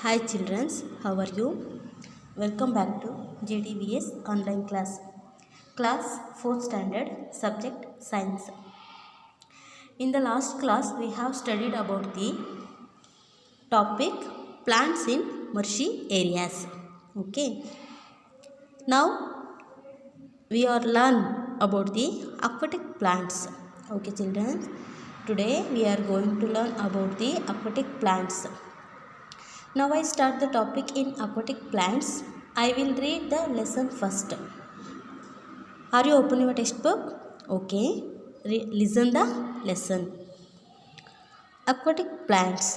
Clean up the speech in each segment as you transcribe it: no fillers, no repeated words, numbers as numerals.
Hi children, how are you? Welcome back to JDVS online class. Class 4th standard, subject science. In the last class we have studied about the topic plants in marshy areas. Okay. Now we are learn about the aquatic plants. Okay children. Today we are going to learn about the aquatic plants. Now I start the topic in aquatic plants. I will read the lesson first. Are you opening your textbook? Okay. Listen the lesson. Aquatic plants.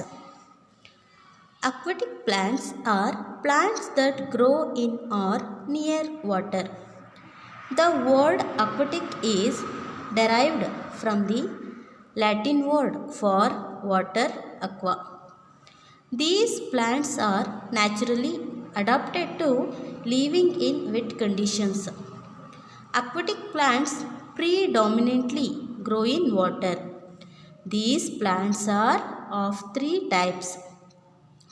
Aquatic plants are plants that grow in or near water. The word aquatic is derived from the Latin word for water, aqua. These plants are naturally adapted to living in wet conditions. Aquatic plants predominantly grow in water. These plants are of three types: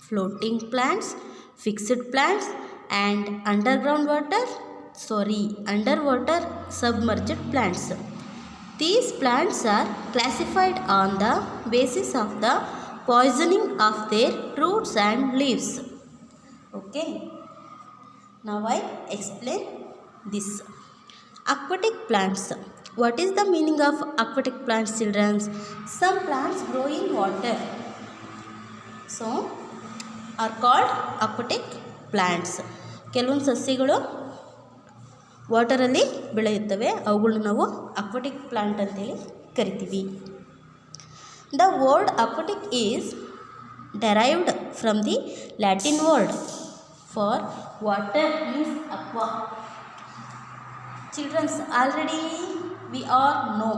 floating plants, fixed plants, and underwater submerged plants. These plants are classified on the basis of the poisoning of their roots and leaves. Okay. Now I explain this. Aquatic plants. What is the meaning of aquatic plants, children? Some plants grow in water, so are called aquatic plants. ಕೆಲವೊಂದು ಸಸ್ಯಗಳು ವಾಟರಲ್ಲಿ ಬೆಳೆಯುತ್ತವೆ, ಅವುಗಳನ್ನ ನಾವು aquatic plant ಅಂತೇಳಿ ಕರಿತೀವಿ. The word aquatic is derived from the Latin word for water means aqua. Children, already we all know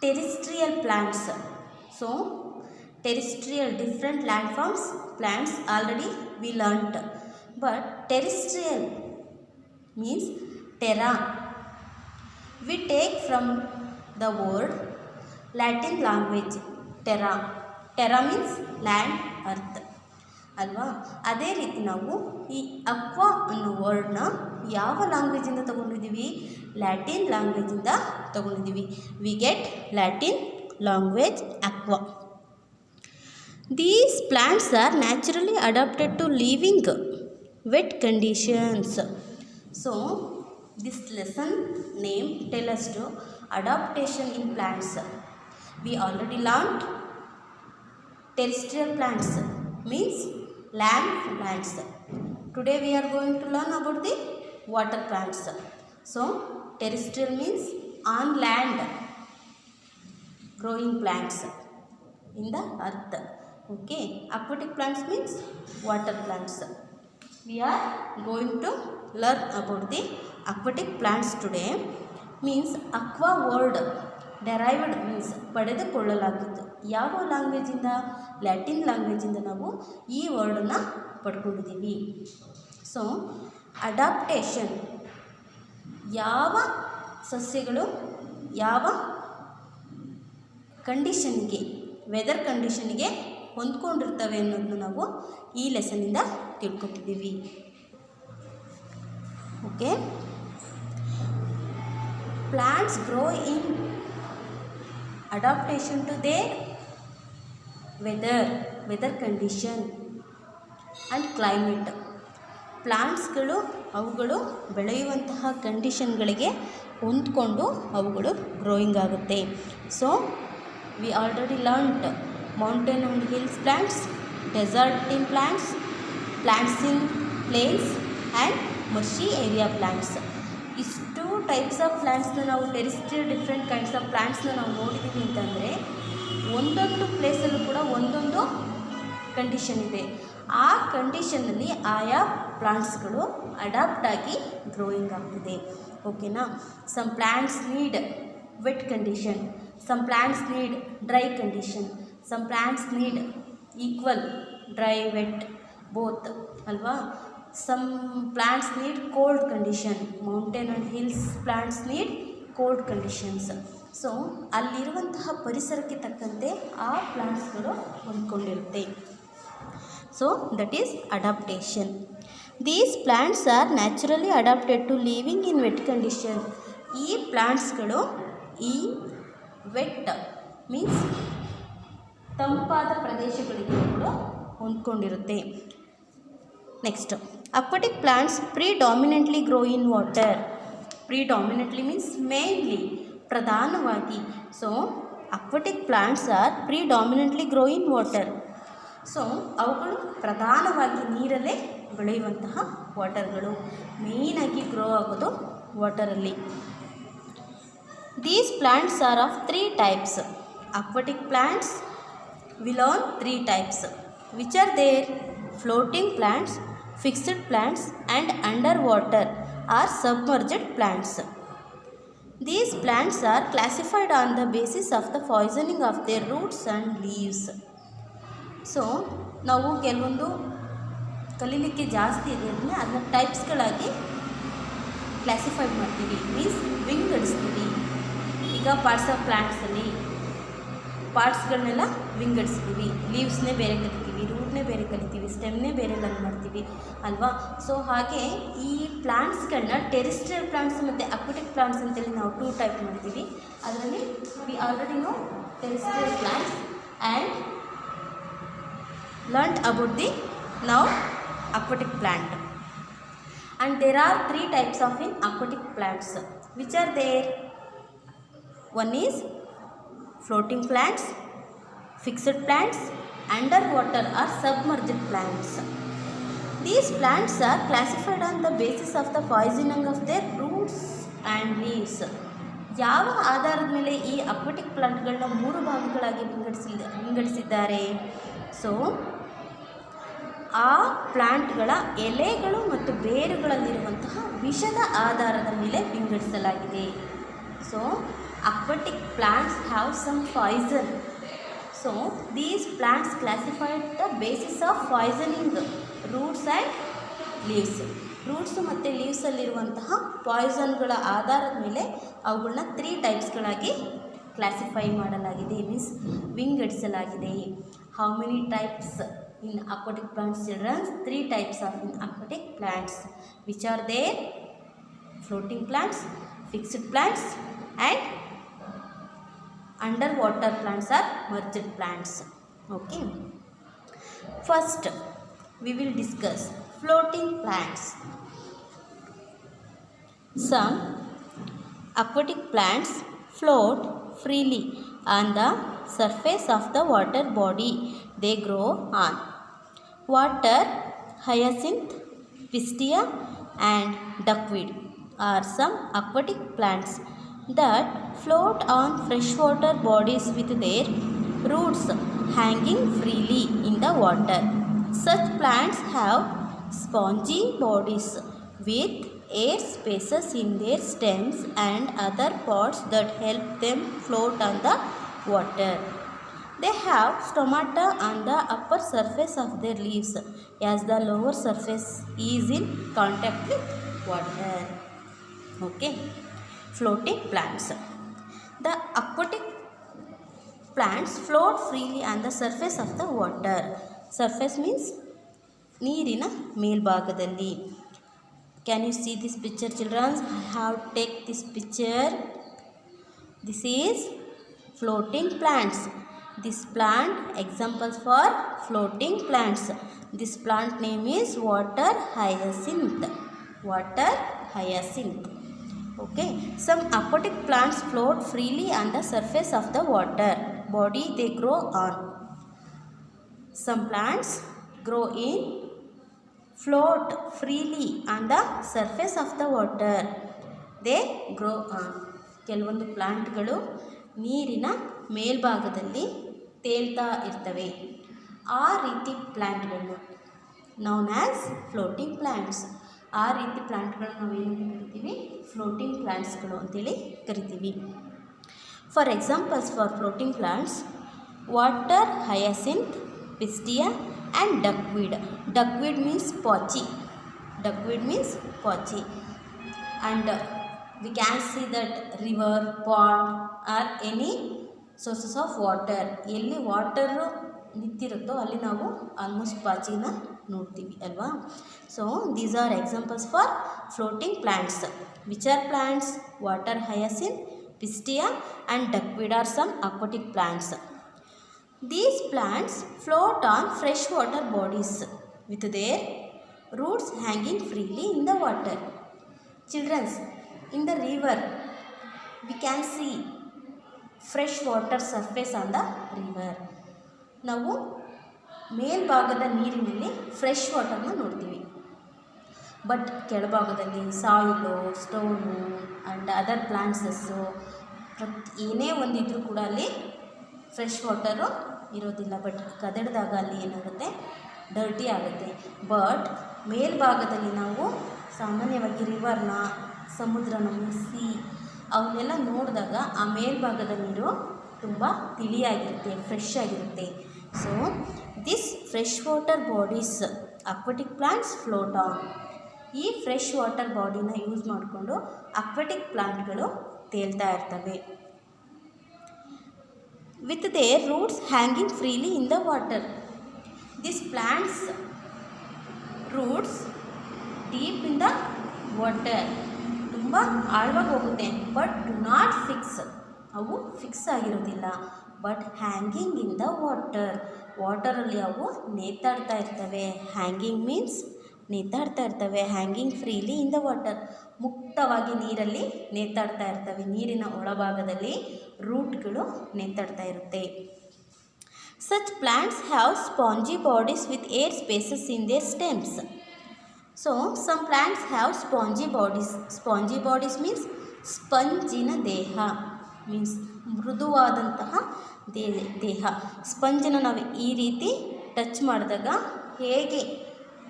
terrestrial plants. So terrestrial, different landforms plants already we learnt. But terrestrial means terra. We take from the word Latin language terra. Terra means land, earth. ಅಲ್ವಾ? ಅದೇ ರೀತಿ ನಾವು ಈ aqua ಅನ್ನೋ ವರ್ಡ್ನ ಯಾವ ಲ್ಯಾಂಗ್ವೇಜಿಂದ ತಗೊಂಡಿದ್ದೀವಿ? Latin ಲ್ಯಾಂಗ್ವೇಜಿಂದ ತಗೊಂಡಿದ್ದೀವಿ. We get Latin language aqua. These plants are naturally adapted to living wet conditions. So this lesson name tell us to adaptation in plants. We already learned terrestrial plants means land plants. Today we are going to learn about the water plants. So terrestrial means on land growing plants in the earth. Okay. Aquatic plants means water plants. We are going to learn about the aquatic plants today. Means aqua word derived means ಪಡೆದುಕೊಳ್ಳಲಾಗಿದ್ದು ಯಾವ ಲ್ಯಾಂಗ್ವೇಜಿಂದ? Latin ಲ್ಯಾಂಗ್ವೇಜಿಂದ ನಾವು ಈ ವರ್ಡನ್ನು ಪಡ್ಕೊಂಡಿದ್ದೀವಿ. So adaptation, ಯಾವ ಸಸ್ಯಗಳು ಯಾವ ಕಂಡೀಷನ್ಗೆ, weather ಕಂಡೀಷನ್ಗೆ ಹೊಂದ್ಕೊಂಡಿರ್ತವೆ ಅನ್ನೋದನ್ನು ನಾವು ಈ ಲೆಸನ್ನಿಂದ ತಿಳ್ಕೊತಿದ್ದೀವಿ. Okay. Plants grow in adaptation to their weather condition and climate. ಪ್ಲಾಂಟ್ಸ್ಗಳು ಅವುಗಳು ಬೆಳೆಯುವಂತಹ ಕಂಡೀಷನ್ಗಳಿಗೆ ಹೊಂದ್ಕೊಂಡು ಅವುಗಳು ಗ್ರೋಯಿಂಗ್ ಆಗುತ್ತೆ. So we already learned mountain and hills plants, desert in plants, plants in plains and marshy area plants. ಇಷ್ಟು ಟೈಪ್ಸ್ ಆಫ್ ಪ್ಲ್ಯಾಂಟ್ಸ್ನ ನಾವು ಟೆರಿಸ್ಟ್ರಿಯಲ್ ಡಿಫ್ರೆಂಟ್ ಕೈಂಡ್ಸ್ ಆಫ್ ಪ್ಲ್ಯಾಂಟ್ಸ್ನ ನಾವು ನೋಡಿದ್ದೀವಿ ಅಂತಂದರೆ ಒಂದೊಂದು ಪ್ಲೇಸಲ್ಲೂ ಕೂಡ ಒಂದೊಂದು ಕಂಡೀಷನ್ ಇದೆ. ಆ ಕಂಡೀಷನ್ನಲ್ಲಿ ಆಯಾ ಪ್ಲಾಂಟ್ಸ್ಗಳು ಅಡಾಪ್ಟ್ ಆಗಿ ಗ್ರೋಯಿಂಗ್ ಆಗ್ತಿದೆ. ಓಕೆನಾ? Some plants need wet condition, some plants need dry condition, some plants need equal dry wet both ಅಲ್ವಾ? Some plants need cold condition. Mountain and hills plants need cold conditions. So ಅಲ್ಲಿರುವಂತಹ ಪರಿಸರಕ್ಕೆ ತಕ್ಕಂತೆ ಆ ಪ್ಲಾಂಟ್ಸ್ಗಳು ಹೊಂದ್ಕೊಂಡಿರುತ್ತೆ. So that is adaptation. These plants are naturally adapted to living in wet condition. ಈ ಪ್ಲಾಂಟ್ಸ್ಗಳು ಈ ವೆಟ್ ಮೀನ್ಸ್ ತಂಪಾದ ಪ್ರದೇಶಗಳಿಗೆ ಹೊಂದ್ಕೊಂಡಿರುತ್ತೆ. Next, aquatic plants predominantly grow in water. Predominantly means mainly, ಪ್ರಧಾನವಾಗಿ. So aquatic plants are predominantly grow in water. So ಅವುಗಳು ಪ್ರಧಾನವಾಗಿ ನೀರಲ್ಲೇ ಬೆಳೆಯುವಂತಹ ವಾಟರ್ಗಳು, ಮೇಯ್ನಾಗಿ ಗ್ರೋ ಆಗೋದು ವಾಟರಲ್ಲಿ. These plants are of 3 types. Aquatic plants belong 3 types, which are there: floating plants, fixed plants, and underwater or submerged plants. These plants are classified on the basis of the poisoning of their roots and leaves. So ನಾವು ಕೆಲವೊಂದು ಕಲೀಲಿಕ್ಕೆ ಜಾಸ್ತಿ ಇದೆ ಅಂದರೆ ಅದನ್ನ ಟೈಪ್ಸ್ಗಳಾಗಿ classified ಮಾಡ್ತೀವಿ, means ವಿಂಗಡಿಸ್ತೀವಿ. ಈಗ parts of ಪ್ಲ್ಯಾಂಟ್ಸಲ್ಲಿ ಪಾರ್ಟ್ಸ್ಗಳನ್ನೆಲ್ಲ ವಿಂಗಡಿಸ್ತೀವಿ. ಲೀವ್ಸ್ನೇ ಬೇರೆ ಕಲಿತೀವಿ, ರೂಟ್ನೇ ಬೇರೆ ಕಲಿತೀವಿ, ಸ್ಟೆಮ್ನೇ ಬೇರೆ ಲರ್ನ್ ಮಾಡ್ತೀವಿ ಅಲ್ವಾ. ಸೊ ಹಾಗೆ ಈ ಪ್ಲಾಂಟ್ಸ್ಗಳನ್ನ ಟೆರಿಸ್ಟ್ರಿಯಲ್ ಪ್ಲಾಂಟ್ಸ್ ಮತ್ತು ಅಕ್ವಾಟಿಕ್ ಪ್ಲಾಂಟ್ಸ್ ಅಂತೇಳಿ ನಾವು 2 ಟೈಪ್ ಮಾಡ್ತೀವಿ. ಅದರಲ್ಲಿ we already no terrestrial plants and learnt about the now aquatic plant. And there are 3 types of in aquatic plants, which are there. One is floating plants, fixed plants, underwater or submerged plants. These plants are classified on the basis of the poisoning of their roots and leaves. ಯಾವ ಆಧಾರದ ಮೇಲೆ ಈ aquatic ಪ್ಲಾಂಟ್ಗಳನ್ನ 3 ಭಾಗಗಳಾಗಿ ವಿಂಗಡಿಸಿದ್ದಾರೆ? So ಆ ಪ್ಲಾಂಟ್ಗಳ ಎಲೆಗಳು ಮತ್ತು ಬೇರುಗಳಲ್ಲಿರುವಂತಹ ವಿಷದ ಆಧಾರದ ಮೇಲೆ ವಿಂಗಡಿಸಲಾಗಿದೆ. So aquatic plants have some poison. So these plants classified the basis of poisoning roots and leaves. Roots ಮತ್ತು ಲೀವ್ಸಲ್ಲಿರುವಂತಹ ಪಾಯ್ಸನ್ಗಳ ಆಧಾರದ ಮೇಲೆ ಅವುಗಳನ್ನ 3 ಟೈಪ್ಸ್ಗಳಾಗಿ ಕ್ಲಾಸಿಫೈ ಮಾಡಲಾಗಿದೆ, ಮೀನ್ಸ್ ವಿಂಗಡಿಸಲಾಗಿದೆ. How many types in aquatic plants, children? 3 types of in aquatic plants, which are there: floating plants, fixed plants, and underwater plants or merged plants. Okay, first we will discuss floating plants. Some aquatic plants float freely on the surface of the water body they grow on. Water hyacinth, pistia, and duckweed are some aquatic plants that float on freshwater bodies with their roots hanging freely in the water. Such plants have spongy bodies with air spaces in their stems and other parts that help them float on the water. They have stomata on the upper surface of their leaves as the lower surface is in contact with water. Okay, floating plants. The aquatic plants float freely on the surface of the water. Surface means ನೀರಿನ ಮೇಲ್ಭಾಗದಲ್ಲಿ. Can you see this picture, children? I have take this picture. This is floating plants. This plant, examples for floating plants. This plant name is water hyacinth. Water hyacinth. Okay. Some aquatic plants float freely on the surface of the water body they grow on. Some plants grow in float freely on the surface of the water they grow on. ಕೆಲವೊಂದು ಪ್ಲಾಂಟ್ಗಳು ನೀರಿನ ಮೇಲ್ಭಾಗದಲ್ಲಿ ತೇಲ್ತಾ ಇರ್ತವೆ. ಆ ರೀತಿ ಪ್ಲ್ಯಾಂಟ್ಗಳನ್ನ known as floating plants. ಆ ರೀತಿ ಪ್ಲ್ಯಾಂಟ್ಗಳನ್ನ ನಾವೇನು ಕರಿತೀವಿ? ಫ್ಲೋಟಿಂಗ್ ಪ್ಲ್ಯಾಂಟ್ಸ್ಗಳು ಅಂತೇಳಿ ಕರಿತೀವಿ. For examples for floating plants: water hyacinth, pistia and duckweed. Duckweed means ಪಾಚಿ. ಡಕ್ವೀಡ್ ಮೀನ್ಸ್ ಪಾಚಿ. And we can see that river, pond or any sources of water. ಎಲ್ಲಿ ವಾಟರು ನಿಂತಿರುತ್ತೋ ಅಲ್ಲಿ ನಾವು ಆಲ್ಮೋಸ್ಟ್ ಪಾಚಿನ ನೋಡ್ತೀವಿ ಅಲ್ವಾ. So these are examples for floating plants. Which are plants? Water hyacinth, pistia and duckweed are some aquatic plants. These plants float on freshwater bodies with their roots hanging freely in the water. Children, in the river we can see fresh water surface on the river. ನಾವು ಮೇಲ್ಭಾಗದ ನೀರಿನಲ್ಲಿ fresh ವಾಟರ್ನ ನೋಡ್ತೀವಿ. But ಕೆಳಭಾಗದಲ್ಲಿ soil, stone and other ಪ್ಲಾಂಟ್ಸಸ್ಸು ಏನೇ ಒಂದಿದ್ರೂ ಕೂಡ ಅಲ್ಲಿ fresh water ಇರೋದಿಲ್ಲ. But ಕದಡಿದಾಗ ಅಲ್ಲಿ ಏನಾಗುತ್ತೆ, ಡರ್ಟಿ ಆಗುತ್ತೆ. ಬಟ್ ಮೇಲ್ಭಾಗದಲ್ಲಿ ನಾವು ಸಾಮಾನ್ಯವಾಗಿ ರಿವರ್ನ, ಸಮುದ್ರನ, ಸಿ ಅವನ್ನೆಲ್ಲ ನೋಡಿದಾಗ ಆ ಮೇಲ್ಭಾಗದ ನೀರು ತುಂಬ ತಿಳಿಯಾಗಿರುತ್ತೆ, ಫ್ರೆಶ್ ಆಗಿರುತ್ತೆ. So this fresh water bodies aquatic plants float on. ಈ ಫ್ರೆಶ್ ವಾಟರ್ ಬಾಡಿನ ಯೂಸ್ ಮಾಡಿಕೊಂಡು ಅಕ್ವಾಟಿಕ್ ಪ್ಲಾಂಟ್ಗಳು ತೇಲ್ತಾ ಇರ್ತವೆ. With their roots hanging freely in the water. This plants roots deep in the water, ತುಂಬ ಆಳವಾಗಿ ಹೋಗುತ್ತೆ. ಬಟ್ ಡು ನಾಟ್ ಫಿಕ್ಸ್, ಅವು ಫಿಕ್ಸ್ ಆಗಿರೋದಿಲ್ಲ. But hanging in the water, ವಾಟರಲ್ಲಿ ಅವು ನೇತಾಡ್ತಾ ಇರ್ತವೆ. ಹ್ಯಾಂಗಿಂಗ್ ಮೀನ್ಸ್ ನೇತಾಡ್ತಾ ಇರ್ತವೆ. Hanging freely in the water, ಮುಕ್ತವಾಗಿ ನೀರಲ್ಲಿ ನೇತಾಡ್ತಾ ಇರ್ತವೆ. ನೀರಿನ ಒಳಭಾಗದಲ್ಲಿ ರೂಟ್ಗಳು ನೇತಾಡ್ತಾ ಇರುತ್ತೆ. Such plants have spongy bodies with air spaces in their stems. So some plants have spongy bodies. Spongy bodies means ಸ್ಪಂಜಿನ ದೇಹ, ಮೀನ್ಸ್ ಮೃದುವಾದಂತಹ ದೇಹ. ಸ್ಪಂಜನ್ನು ನಾವು ಈ ರೀತಿ ಟಚ್ ಮಾಡಿದಾಗ ಹೇಗೆ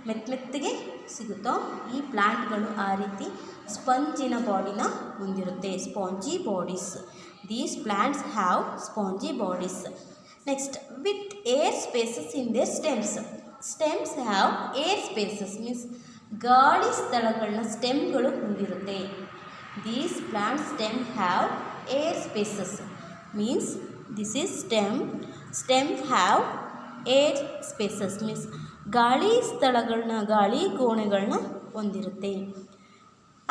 ಮೆತ್ತಗೆ ಸಿಗುತ್ತೋ ಈ ಪ್ಲ್ಯಾಂಟ್ಗಳು ಆ ರೀತಿ ಸ್ಪಂಜಿನ ಬಾಡಿನ ಹೊಂದಿರುತ್ತೆ. Spongy bodies. These plants have spongy bodies. Next, with air spaces in their stems. Stems have air spaces means ಗಾಳಿ ಸ್ಥಳಗಳನ್ನ ಸ್ಟೆಮ್ಗಳು ಹೊಂದಿರುತ್ತೆ. These plant stem have air spaces means this is stem have air spaces means ಗಾಳಿ ಸ್ಥಳಗಳನ್ನ, ಗಾಳಿ ಕೋಣೆಗಳನ್ನ ಹೊಂದಿರುತ್ತೆ.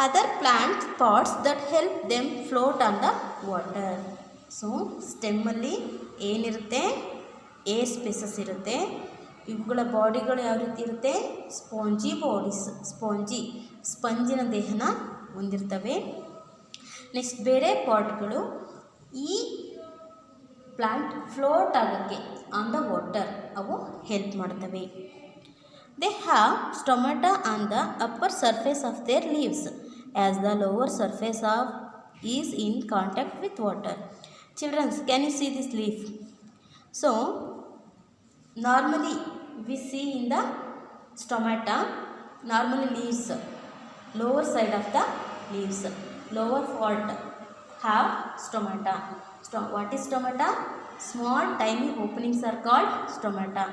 Other plant parts that help them float on the water. So ಸ್ಟೆಮ್ಮಲ್ಲಿ ಏನಿರುತ್ತೆ, ಏರ್ ಸ್ಪೇಸಸ್ ಇರುತ್ತೆ. ಇವುಗಳ ಬಾಡಿಗಳು ಯಾವ ರೀತಿ ಇರುತ್ತೆ, ಸ್ಪಾಂಜಿ ಬಾಡೀಸ್, ಸ್ಪಂಜಿನ ದೇಹನ ಹೊಂದಿರ್ತವೆ. ನೆಕ್ಸ್ಟ್, ಬೇರೆ ಪಾರ್ಟ್ಗಳು ಈ ಪ್ಲಾಂಟ್ ಫ್ಲೋಟ್ ಆಗೋಕ್ಕೆ ಆನ್ ದ ವಾಟರ್ ಅವು ಹೆಲ್ಪ್ ಮಾಡ್ತವೆ. They have stomata on the upper surface of their leaves as the lower surface of is in contact with water. Childrens, can you see this leaf? So normally we see in the stomata, normally leaves, lower side of the leaves, lower part have stomata. What is stomata? Small tiny openings are called stomata.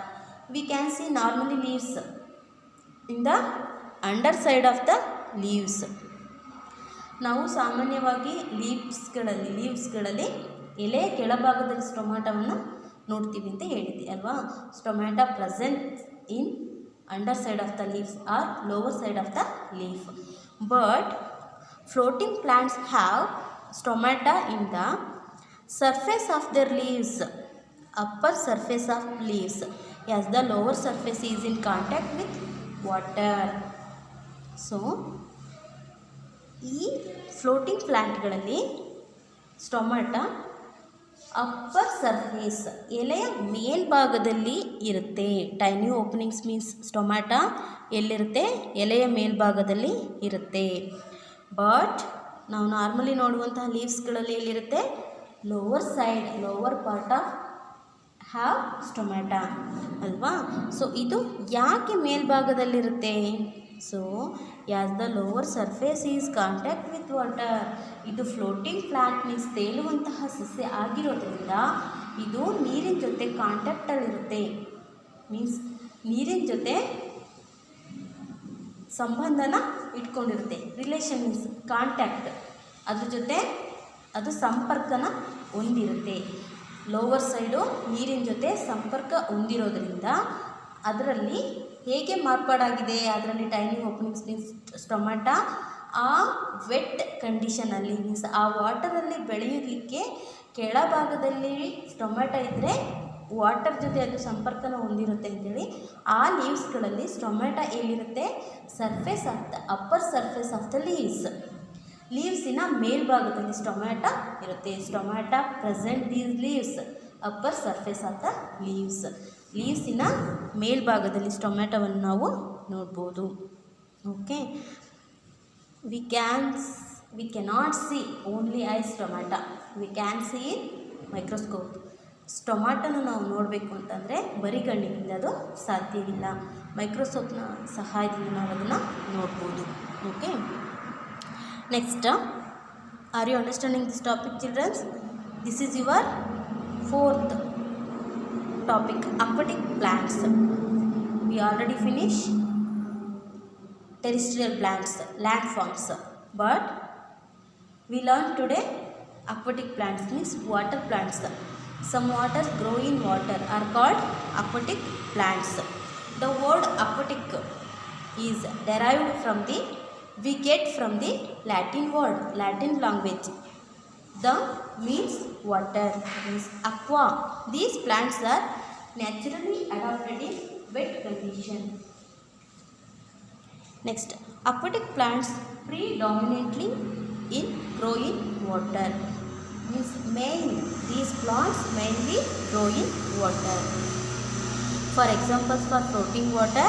We can see normally leaves in the underside of the leaves. ನಾವು ಸಾಮಾನ್ಯವಾಗಿ ಲೀವ್ಸ್ಗಳಲ್ಲಿ ಎಲೆ ಕೆಳಭಾಗದಲ್ಲಿ ಸ್ಟೊಮ್ಯಾಟವನ್ನು ನೋಡ್ತೀವಿ ಅಂತ ಹೇಳಿದ್ವಿ ಅಲ್ವಾ. Stomata present in under side of the leaves or lower side of the leaf. But floating plants have stomata in the surface of their leaves, upper surface of leaves, as the lower surface is in contact with water. So ಈ floating ಪ್ಲ್ಯಾಂಟ್ಗಳಲ್ಲಿ stomata upper surface, ಎಲೆಯ ಮೇಲ್ಭಾಗದಲ್ಲಿ ಇರುತ್ತೆ. Tiny openings means stomata ಎಲ್ಲಿರುತ್ತೆ, ಎಲೆಯ ಮೇಲ್ಭಾಗದಲ್ಲಿ ಇರುತ್ತೆ. But ನಾವು normally ನೋಡುವಂತಹ ಲೀವ್ಸ್ಗಳಲ್ಲಿ ಎಲ್ಲಿರುತ್ತೆ, lower part of have stomata ಅಲ್ವಾ. ಸೊ ಇದು ಯಾಕೆ ಮೇಲ್ಭಾಗದಲ್ಲಿರುತ್ತೆ? So as the lower surface is contact with water. ಇದು ಫ್ಲೋಟಿಂಗ್ ಪ್ಲಾಂಟ್ ಮೀನ್ಸ್ ತೇಲುವಂತಹ ಸಸ್ಯ ಆಗಿರೋದ್ರಿಂದ ಇದು ನೀರಿನ ಜೊತೆ ಕಾಂಟ್ಯಾಕ್ಟಲ್ಲಿರುತ್ತೆ. ಮೀನ್ಸ್ ನೀರಿನ ಜೊತೆ ಸಂಬಂಧನ ಇಟ್ಕೊಂಡಿರುತ್ತೆ. Relation means contact. ಅದ್ರ ಜೊತೆ ಅದು ಸಂಪರ್ಕನ ಹೊಂದಿರುತ್ತೆ. ಲೋವರ್ ಸೈಡು ನೀರಿನ ಜೊತೆ ಸಂಪರ್ಕ ಹೊಂದಿರೋದ್ರಿಂದ ಅದರಲ್ಲಿ ಹೇಗೆ ಮಾರ್ಪಾಡಾಗಿದೆ, ಅದರಲ್ಲಿ ಟೈನಿ ಓಪನಿಂಗ್ಸ್ ಮೀನ್ಸ್ ಸ್ಟೊಮ್ಯಾಟ ಆ ವೆಟ್ ಕಂಡೀಷನಲ್ಲಿ ಮೀನ್ಸ್ ಆ ವಾಟರಲ್ಲಿ ಬೆಳೆಯೋದಕ್ಕೆ ಕೆಳಭಾಗದಲ್ಲಿ ಸ್ಟೊಮ್ಯಾಟ ಇದ್ದರೆ ವಾಟರ್ ಜೊತೆ ಅದು ಸಂಪರ್ಕನ ಹೊಂದಿರುತ್ತೆ ಅಂತೇಳಿ ಆ ಲೀವ್ಸ್ಗಳಲ್ಲಿ ಸ್ಟೊಮ್ಯಾಟ ಎಲ್ಲಿರುತ್ತೆ, surface of the upper surface of the ಲೀವ್ಸಿನ ಮೇಲ್ಭಾಗದಲ್ಲಿ ಸ್ಟೊಮ್ಯಾಟ ಇರುತ್ತೆ. Stomata present these leaves upper surface of the ಲೀವ್ಸಿನ ಮೇಲ್ಭಾಗದಲ್ಲಿ ಸ್ಟೊಮ್ಯಾಟವನ್ನು ನಾವು ನೋಡ್ಬೋದು. Okay, we cannot see only eye stomata, we can see in microscope. ಸ್ಟೊಮ್ಯಾಟನ ನಾವು ನೋಡಬೇಕು ಅಂತಂದರೆ ಬರೀ ಕಣ್ಣಿನಿಂದ ಅದು ಸಾಧ್ಯವಿಲ್ಲ, ಮೈಕ್ರೋಸ್ಕೋಪ್ನ ಸಹಾಯದಿಂದ ನಾವು ಅದನ್ನು ನೋಡ್ಬೋದು. Okay, next, are you understanding this topic childrens? This is your fourth topic, aquatic plants. We already finished terrestrial plants, landforms, but we learned today aquatic plants means water plants. Some waters grow in water are called aquatic plants. The word aquatic is derived from we get from the Latin word, Latin language. The means water, means aqua. These plants are naturally adapted in wet condition. Next, aquatic plants predominantly grow in water. Means these plants mainly grow in water. For example, for floating water,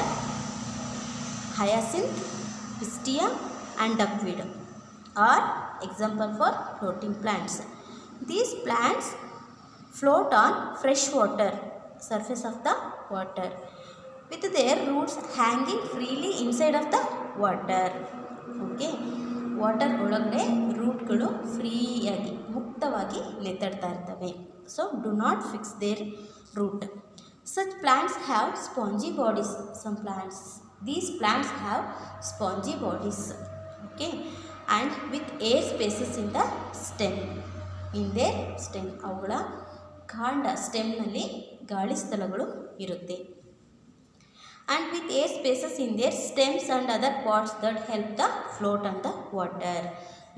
hyacinth, pistia and duckweed are example for floating plants. These plants float on fresh water, surface of the water, with their roots hanging freely inside of the water. Okay, water ಒಳಗಡೆ ರೂಟ್ಗಳು ಫ್ರೀಯಾಗಿ ಮುಕ್ತವಾಗಿ ನೇತಾಡ್ತಾ ಇರ್ತವೆ. So do not fix their root. Such plants have spongy bodies. These plants have spongy bodies. Okay, and with air spaces in the stem. In their stem, ಅವುಗಳ ಕಾಂಡ ಸ್ಟೆಮ್ನಲ್ಲಿ ಗಾಳಿ ಸ್ಥಳಗಳು ಇರುತ್ತೆ. And with air spaces in their stems and other parts that help the float on the water.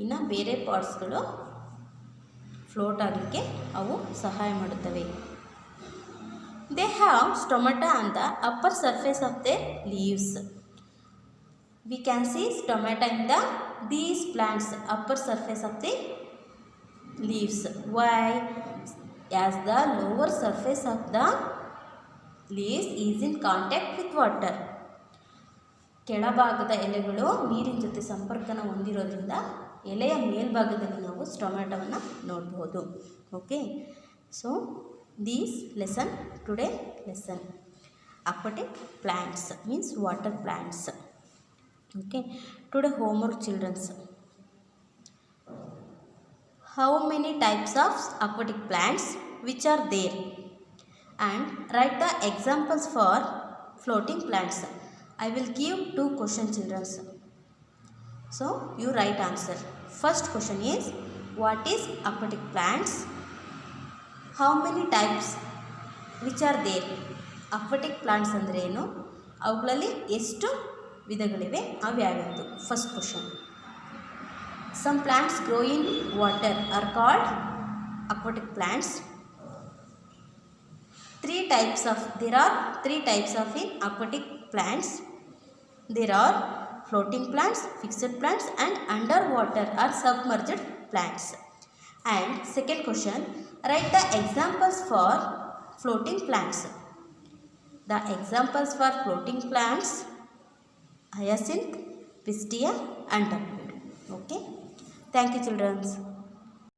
ಇನ್ನು ಬೇರೆ ಪಾರ್ಟ್ಸ್ಗಳು float ಆಗಲಿಕ್ಕೆ ಅವು ಸಹಾಯ ಮಾಡುತ್ತವೆ. They have stomata on the upper surface of their leaves. We can see stomata in these plants upper surface of the leaves. Why? As the lower surface of the leaves is in contact with water. ಕೆಳಭಾಗದ ಎಲೆಗಳು ನೀರಿನ ಜೊತೆ ಸಂಪರ್ಕನ ಹೊಂದಿರೋದ್ರಿಂದ ಎಲೆಯ ಮೇಲ್ಭಾಗದಲ್ಲಿ ನಾವು ಸ್ಟೊಮ್ಯಾಟೋವನ್ನು ನೋಡ್ಬೋದು. Okay, so these lesson today lesson aquatic plants means water plants. Okay, today homework children's. How many types of aquatic plants which are there, and write the examples for floating plants. I will give 2 questions children's, so you write answer. First question is, what is aquatic plants? How many types which are there? aquatic plants ಅಂದರೆ ಏನು, ಅವುಗಳಲ್ಲಿ ಎಷ್ಟು ವಿಧಗಳಿವೆ, ಅವ್ಯಾವ್ಯಾವುದು? First question. Some plants grow in water are called aquatic plants. There are three types of aquatic plants. There are floating plants, fixed plants and underwater or submerged plants. And second question, write the examples for floating plants. The examples for floating plants, hyacinth, pistia and duckweed. Okay, thank you children.